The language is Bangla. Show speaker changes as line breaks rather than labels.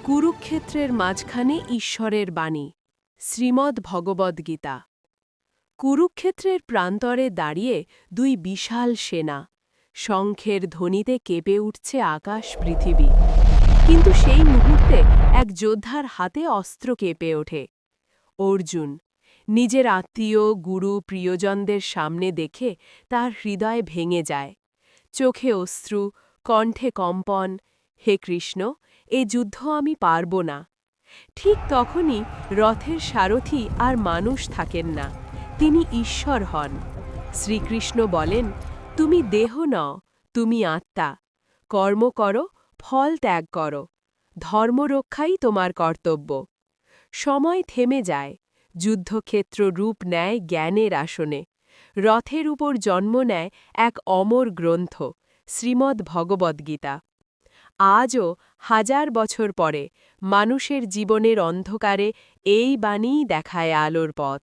কুরুক্ষেত্রের মাঝখানে ঈশ্বরের বাণী শ্রীমদ্ ভগবদ্গীতা। কুরুক্ষেত্রের প্রান্তরে দাঁড়িয়ে দুই বিশাল সেনা, শঙ্খের ধ্বনিতে কেঁপে উঠছে আকাশ পৃথিবী। কিন্তু সেই মুহূর্তে এক যোদ্ধার হাতে অস্ত্র কেঁপে ওঠে। অর্জুন নিজের আত্মীয়, গুরু, প্রিয়জনদের সামনে দেখে তার হৃদয় ভেঙে যায়। চোখে অশ্রু, কণ্ঠে কম্পন। হে কৃষ্ণ, এ যুদ্ধ আমি পারব না। ঠিক তখনই রথের সারথি আর মানুষ থাকেন না, তিনি ঈশ্বর হন। শ্রীকৃষ্ণ বলেন, তুমি দেহ নও, তুমি আত্মা। কর্ম করো, ফল ত্যাগ করো। ধর্মরক্ষাই তোমার কর্তব্য। সময় থেমে যায়, যুদ্ধক্ষেত্র রূপ নেয় জ্ঞানের আসনে। রথের উপর জন্ম নেয় এক অমর গ্রন্থ, শ্রীমদ্ ভগবদ্গীতা। আজও, হাজার বছর পরে, মানুষের জীবনের অন্ধকারে এই বাণীই দেখায় আলোর পথ।